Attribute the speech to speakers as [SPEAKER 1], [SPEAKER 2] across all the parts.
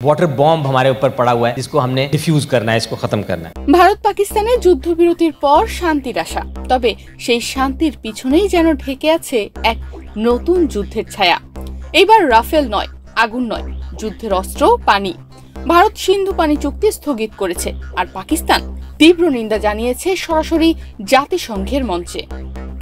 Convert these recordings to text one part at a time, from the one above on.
[SPEAKER 1] Water bomb हमारे ऊपर पड़ा हुआ है, जिसको हमने डिफ्यूज करना है, इसको खत्म करना है।
[SPEAKER 2] ভারত পাকিস্তানের যুদ্ধবিরতির পর শান্তির আশা, তবে সেই শান্তির পিছনেই যেন ঢেকে আছে এক নতুন যুদ্ধের ছায়া। এইবার রাফেল নয়, আগুন নয়, যুদ্ধের অস্ত্র পানি। ভারত সিন্ধু পানি চুক্তি স্থগিত করেছে, আর পাকিস্তান তীব্র নিন্দা জানিয়েছে সরাসরি জাতিসংঘের মঞ্চে।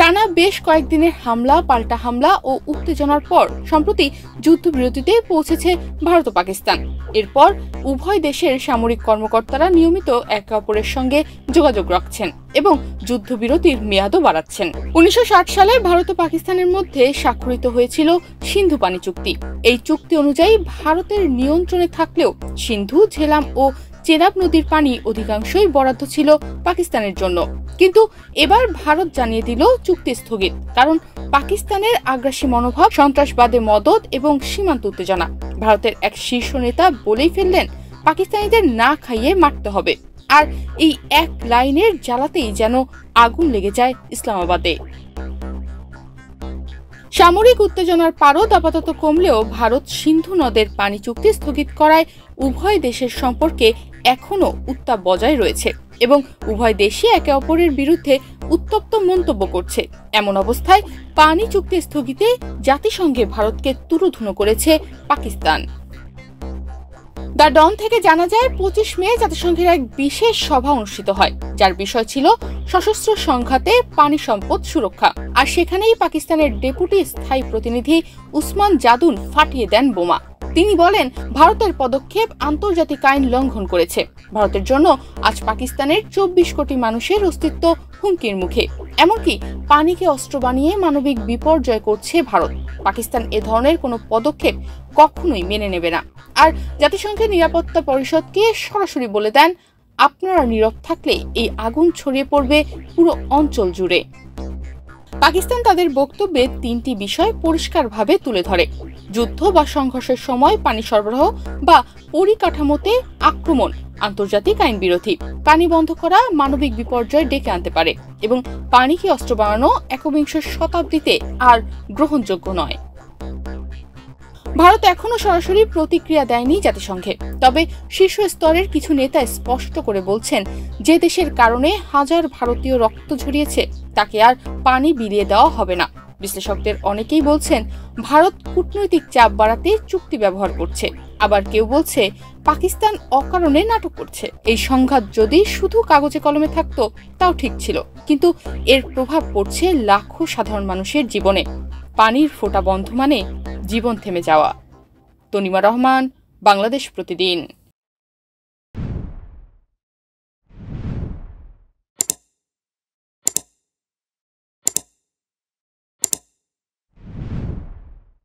[SPEAKER 2] টানা বেশ কয়েকদিনের হামলা, পাল্টা হামলা ও উত্তেজনার পর সম্প্রতি যুদ্ধবিরতিতে পৌঁছেছে ভারত ও পাকিস্তান। এরপর উভয় দেশের সামরিক কর্মকর্তারা নিয়মিত একে অপরের সঙ্গে যোগাযোগ রাখছেন এবং যুদ্ধবিরতির মেয়াদও বাড়াচ্ছেন। 1960 সালে ভারত ও পাকিস্তানের মধ্যে স্বাক্ষরিত হয়েছিল সিন্ধু পানি চুক্তি। এই চুক্তি অনুযায়ী ভারতের নিয়ন্ত্রণে থাকলেও সিন্ধু, ঝেলাম ও চেনাব নদীর পানি অধিকাংশই বরাদ্দ ছিল পাকিস্তানের জন্য। কিন্তু এবার ভারত জানিয়ে দিল চুক্তি স্থগিত, কারণ পাকিস্তানের আগ্রাসী মনোভাব, সন্ত্রাসবাদে মদদ এবং সীমান্ত উত্তেজনা। ভারতের এক শীর্ষ নেতা বলেই ফেললেন, পাকিস্তানিদের না খাইয়ে মারতে হবে। আর এই এক লাইনের জ্বালাতেই যেন আগুন লেগে যায় ইসলামাবাদে। সামরিক উত্তেজনার পারদ আপাতত কমলেও ভারত সিন্ধু নদের পানি চুক্তি স্থগিত করায় উভয় দেশের সম্পর্কে এখনো উত্তাপ বজায় রয়েছে এবং উভয় দেশই একে অপরের বিরুদ্ধে উত্তপ্ত মন্তব্য করছে। এমন অবস্থায় পানি চুক্তি স্থগিতে জাতিসংঘে ভারতকে তুরুধুনো করেছে পাকিস্তান। দ্য ডন থেকে জানা যায়, 25 মে জাতিসংঘের এক বিশেষ সভা অনুষ্ঠিত হয়, যার বিষয় ছিল সশস্ত্র সংঘাতে পানি সম্পদ সুরক্ষা। আর সেখানেই পাকিস্তানের ডেপুটি স্থায়ী প্রতিনিধি উসমান জাদুন ফাটিয়ে দেন বোমা। তিনি বলেন, ভারতের পদক্ষেপ আন্তর্জাতিক আইন লঙ্ঘন করেছে। ভারতের জন্য আজ পাকিস্তানের 24 কোটি মানুষের অস্তিত্ব হুমকির মুখে। এমনকি পানিকে অস্ত্র বানিয়ে মানবিক বিপর্যয় করছে ভারত। পাকিস্তান এ ধরনের কোনো পদক্ষেপ কখনোই মেনে নেবে না। আর জাতিসংঘের নিরাপত্তা পরিষদকে সরাসরি বলে দেন, আপনারা নীরব থাকলে এই আগুন ছড়িয়ে পড়বে পুরো অঞ্চল জুড়ে। পাকিস্তান তাদের বক্তব্যে 3টি বিষয় পরিষ্কারভাবে তুলে ধরে: যুদ্ধ বা সংঘর্ষের সময় পানি সরবরাহ বা পরিকাঠামোতে আক্রমণ আন্তর্জাতিক আইন বিরোধী, পানি বন্ধ করা মানবিক বিপর্যয় ডেকে আনতে পারে এবং পানিকে অস্ত্র বানানো 21শ শতাব্দীতে আর গ্রহণযোগ্য নয়। ভারত এখনো সরাসরি প্রতিক্রিয়া দেয়নি জাতিসংঘে, তবে শীর্ষ স্তরের কিছু নেতা স্পষ্ট করে বলছেন, যে দেশের কারণে হাজার ভারতীয় রক্ত ঝরিয়েছে তাকে আর পানি বিলিয়ে দেওয়া হবে না। বিশ্লেষকদের অনেকেই বলছেন, ভারত কূটনৈতিক চাপ বাড়াতে চুক্তি ব্যবহার করছে, আবার কেউ বলছে পাকিস্তান অকারণে নাটক করছে। এই সংঘাত যদি শুধু কাগজে কলমে থাকতো তাও ঠিক ছিল, কিন্তু এর প্রভাব পড়ছে লাখো সাধারণ মানুষের জীবনে। পানির ফোঁটা বন্ধ মানে জীবন থেমে যাওয়া। তনিমা রহমান, বাংলাদেশ প্রতিদিন।